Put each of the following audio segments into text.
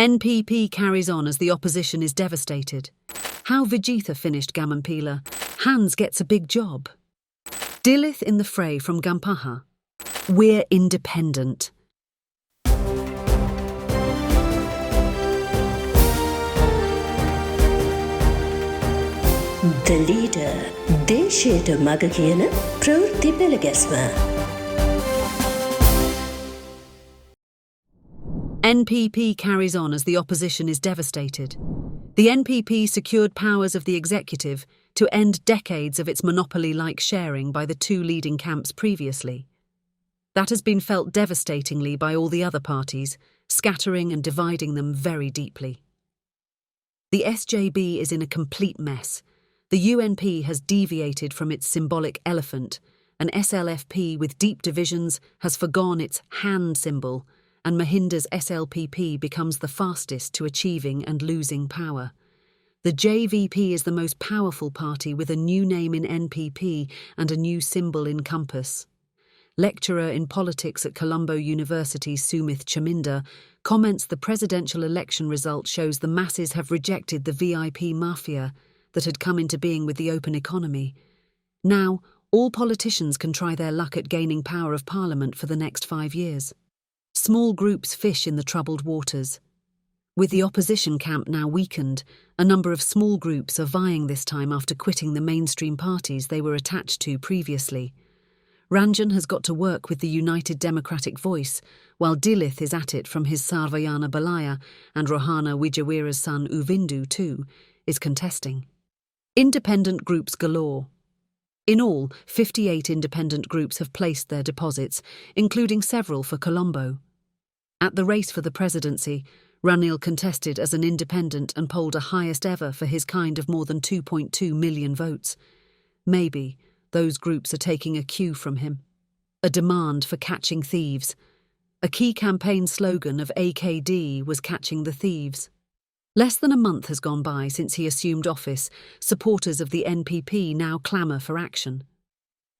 NPP carries on as the opposition is devastated. How Vijitha finished Gammanpila. Hans gets a big job. Dilith in the fray from Gampaha. We're independent. The leader, දේශයට මග කියන ප්‍රවෘත්ති පෙළගැස්ම. NPP carries on as the opposition is devastated. The NPP secured powers of the executive to end decades of its monopoly-like sharing by the two leading camps previously. That has been felt devastatingly by all the other parties, scattering and dividing them very deeply. The SJB is in a complete mess. The UNP has deviated from its symbolic elephant, and SLFP with deep divisions has forgone its hand symbol, and Mahinda's SLPP becomes the fastest to achieving and losing power. The JVP is the most powerful party with a new name in NPP and a new symbol in compass. Lecturer in politics at Colombo University Sumith Chaminda comments the presidential election result shows the masses have rejected the VIP mafia that had come into being with the open economy. Now, all politicians can try their luck at gaining power of parliament for the next 5 years. Small groups fish in the troubled waters. With the opposition camp now weakened, a number of small groups are vying this time after quitting the mainstream parties they were attached to previously. Ranjan has got to work with the United Democratic Voice, while Dilith is at it from his Sarvayana Balaya, and Rohana Wijawira's son Uvindu, too, is contesting. Independent groups galore. In all, 58 independent groups have placed their deposits, including several for Colombo. At the race for the presidency, Ranil contested as an independent and polled a highest ever for his kind of more than 2.2 million votes. Maybe those groups are taking a cue from him. A demand for catching thieves. A key campaign slogan of AKD was catching the thieves. Less than a month has gone by since he assumed office. Supporters of the NPP now clamour for action.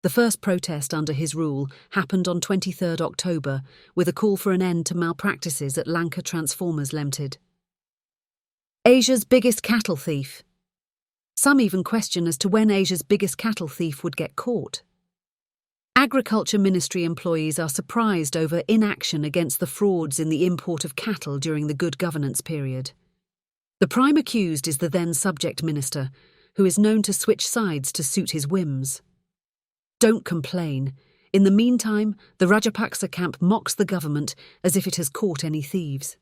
The first protest under his rule happened on 23rd October with a call for an end to malpractices at Lanka Transformers Limited. Asia's biggest cattle thief. Some even question as to when Asia's biggest cattle thief would get caught. Agriculture Ministry employees are surprised over inaction against the frauds in the import of cattle during the good governance period. The prime accused is the then subject minister, who is known to switch sides to suit his whims. Don't complain. In the meantime, the Rajapaksa camp mocks the government as if it has caught any thieves.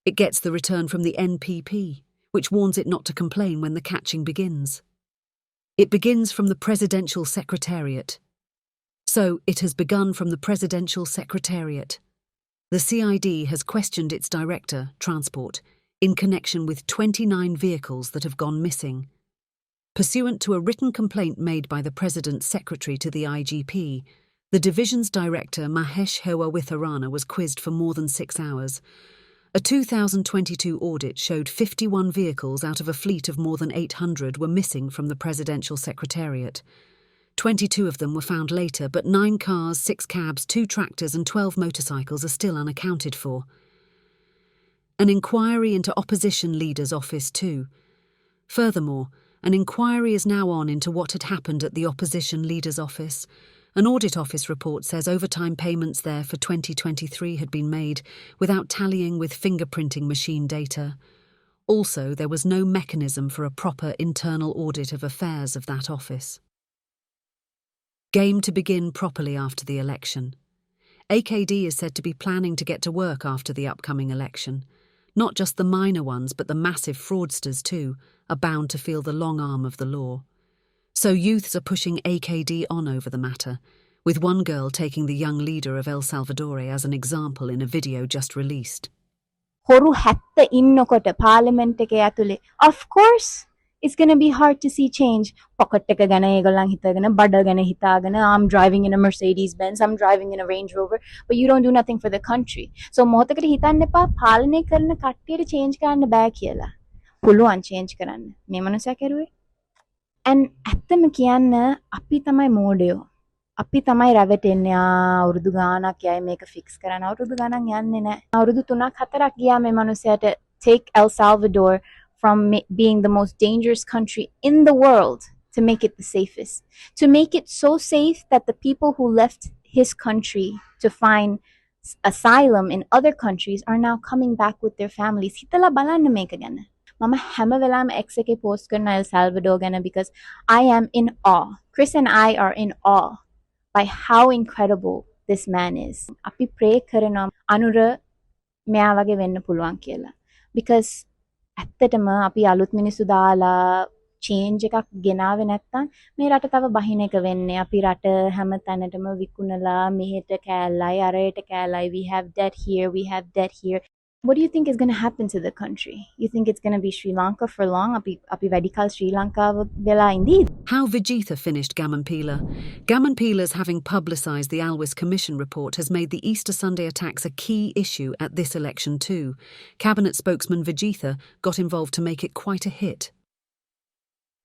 It gets the return from the NPP, which warns it not to complain when the catching begins. It begins from the Presidential Secretariat. So it has begun from the Presidential Secretariat. The CID has questioned its director, Transport, in connection with 29 vehicles that have gone missing. Pursuant to a written complaint made by the President's Secretary to the IGP, the division's director Mahesh Hewawitharana was quizzed for more than 6 hours. A 2022 audit showed 51 vehicles out of a fleet of more than 800 were missing from the Presidential Secretariat. 22 of them were found later, but 9 cars, 6 cabs, 2 tractors and 12 motorcycles are still unaccounted for. An inquiry into opposition leader's office too. Furthermore, an inquiry is now on into what had happened at the opposition leader's office. An audit office report says overtime payments there for 2023 had been made without tallying with fingerprinting machine data. Also, there was no mechanism for a proper internal audit of affairs of that office. Game to begin properly after the election. AKD is said to be planning to get to work after the upcoming election. Not just the minor ones, but the massive fraudsters too, are bound to feel the long arm of the law. So youths are pushing AKD on over the matter, with one girl taking the young leader of El Salvador as an example in a video just released. හොරු 70 ඉන්නකොට පාර්ලිමේන්තු එකේ ඇතුලේ of course it's going to be hard to see change. Pocket එක ගැන ඒගොල්ලන් හිතගෙන බඩ ගැන හිතාගෙන I'm driving in a Mercedes Benz, I'm driving in a Range Rover, but you don't do nothing for the country. So මොහොතකට හිතන්න එපා පාලනය කරන කට්ටියට change කරන්න බෑ කියලා. පුළුවන් change කරන්න. මේ මනුස්සයා කරුවේ. And ඇත්තම කියන්න අපි තමයි මෝඩයෝ. අපි තමයි රැවටෙන්නේ. අවුරුදු ගාණක් යයි මේක fix කරන්න. අවුරුදු ගාණක් යන්නේ නැහැ. අවුරුදු 3ක් 4ක් ගියා මේ මනුස්සයාට take El Salvador from being the most dangerous country in the world to make it the safest, to make it so safe that the people who left his country to find asylum in other countries are now coming back with their families. Hitala balanna මේක ගැන. මම හැම වෙලාවෙම X එකේ post කරන El Salvador ගැන because I am in awe. Chris and I are in awe by how incredible this man is. අපි pray කරනවා අනුර මෙයා වගේ වෙන්න පුළුවන් කියලා. Because ඇත්තටම අපි අලුත් මිනිස්සු දාලා change එකක් ගෙනාවේ නැත්තම් මේ රට තව බහින එක වෙන්නේ. අපි රට හැම තැනටම විකුණලා මෙහෙට කෑල්ලයි අරයට කෑල්ලයි. We have debt here, we have debt here. What do you think is going to happen to the country? You think it's going to be Sri Lanka for long? Api වැඩි කල් Sri Lanka වෙලා ඉඳීද? How Vijitha finished Gammanpila. Gammanpila's having publicised the Alwys Commission report has made the Easter Sunday attacks a key issue at this election too. Cabinet spokesman Vijitha got involved to make it quite a hit.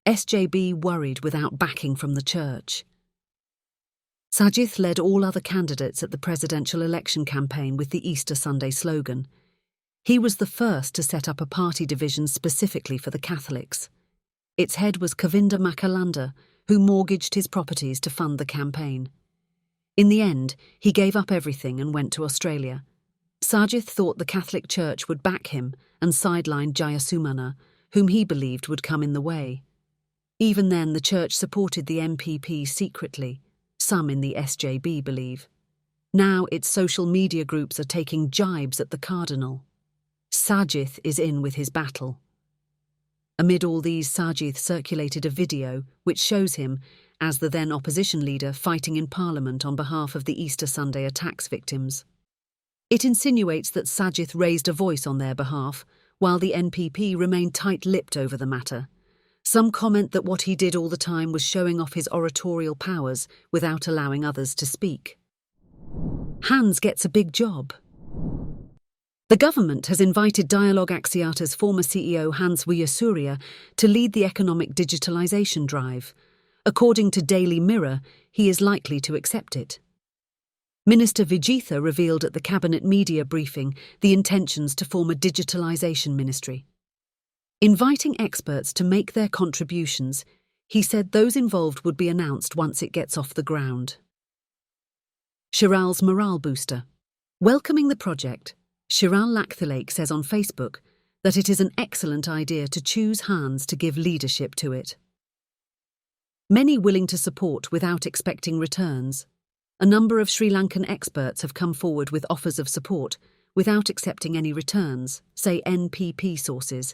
SJB worried without backing from the church. Sajith led all other candidates at the presidential election campaign with the Easter Sunday slogan. He was the first to set up a party division specifically for the Catholics. Its head was Kavinda Makalanda, who mortgaged his properties to fund the campaign. In the end, he gave up everything and went to Australia. Sajith thought the Catholic Church would back him and sideline Jayasumana, whom he believed would come in the way. Even then, the church supported the NPP secretly. Some in the SJB believe. Now its social media groups are taking jibes at the cardinal. Sajith is in with his battle. Amid all these, Sajith circulated a video which shows him, as the then opposition leader, fighting in Parliament on behalf of the Easter Sunday attacks victims. It insinuates that Sajith raised a voice on their behalf, while the NPP remained tight-lipped over the matter. Some comment that what he did all the time was showing off his oratorial powers without allowing others to speak. Hans gets a big job. The government has invited Dialogue Axiata's former CEO Hans Vijitha to lead the economic digitalization drive. According to Daily Mirror, he is likely to accept it. Minister Vijitha revealed at the cabinet media briefing the intentions to form a digitalization ministry. Inviting experts to make their contributions, he said those involved would be announced once it gets off the ground. Shiral's morale booster. Welcoming the project, Shiral Lakthilake says on Facebook that it is an excellent idea to choose Hans to give leadership to it. Many willing to support without expecting returns. A number of Sri Lankan experts have come forward with offers of support without accepting any returns, say NPP sources.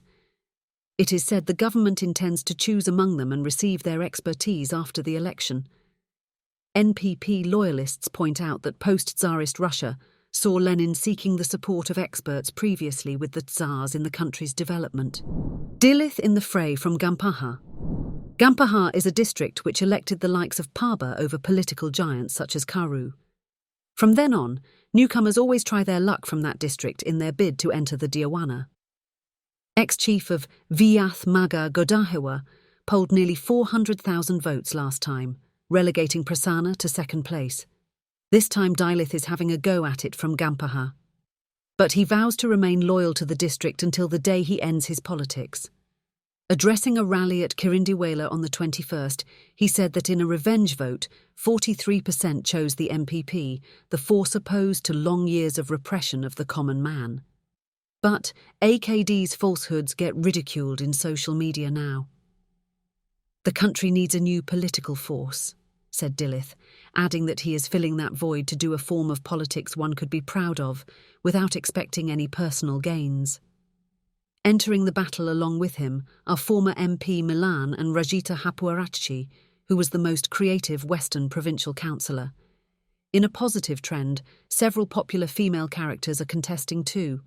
It is said the government intends to choose among them and receive their expertise after the election. NPP loyalists point out that post-Tsarist Russia saw Lenin seeking the support of experts previously with the Tsars in the country's development. Dilith in the fray from Gampaha. Gampaha is a district which elected the likes of Paba over political giants such as Karu. From then on, newcomers always try their luck from that district in their bid to enter the Diawana. Ex-chief of Viyath Maga Godahewa polled nearly 400,000 votes last time, relegating Prasanna to second place. This time Dilith is having a go at it from Gampaha. But he vows to remain loyal to the district until the day he ends his politics. Addressing a rally at Kirindiwela on the 21st, he said that in a revenge vote, 43% chose the NPP, the force opposed to long years of repression of the common man. But AKD's falsehoods get ridiculed in social media now. The country needs a new political force, said Dilith, adding that he is filling that void to do a form of politics one could be proud of, without expecting any personal gains. Entering the battle along with him are former MP Milan and Vijitha Hapuarachi, who was the most creative Western provincial councillor. In a positive trend, several popular female characters are contesting too.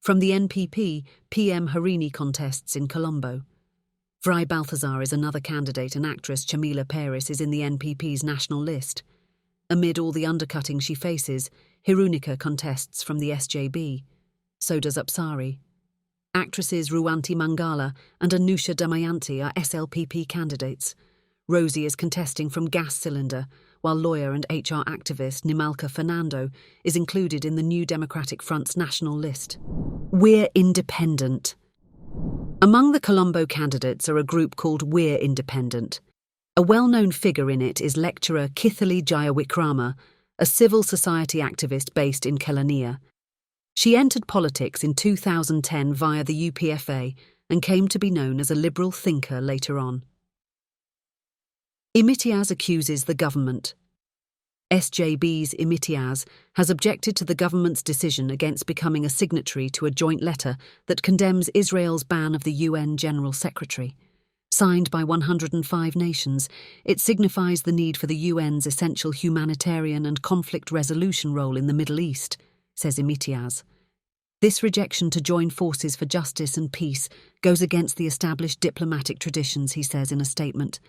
From the NPP, PM Harini contests in Colombo. Vry Balthazar is another candidate and actress Chamila Paris is in the NPP's national list. Amid all the undercutting she faces, Hirunika contests from the SJB. So does Apsari. Actresses Ruanti Mangala and Anusha Damayanti are SLPP candidates. Rosie is contesting from Gas Cylinder, while lawyer and HR activist Nimalka Fernando is included in the New Democratic Front's national list. We're Independent. Among the Colombo candidates are a group called We're Independent. A well-known figure in it is lecturer Kithali Jayawikrama, a civil society activist based in Kelaniya. She entered politics in 2010 via the UPFA and came to be known as a liberal thinker later on. Imitiaz accuses the government. SJB's Imitiaz has objected to the government's decision against becoming a signatory to a joint letter that condemns Israel's ban of the UN General Secretary. Signed by 105 nations, it signifies the need for the UN's essential humanitarian and conflict resolution role in the Middle East, says Imitiaz. This rejection to join forces for justice and peace goes against the established diplomatic traditions, he says in a statement.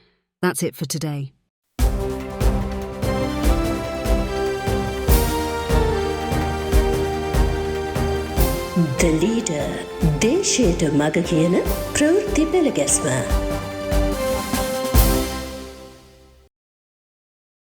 That's it for today. The Leader දේශයට මග කියන ප්‍රවෘත්ති පෙළගැස්ම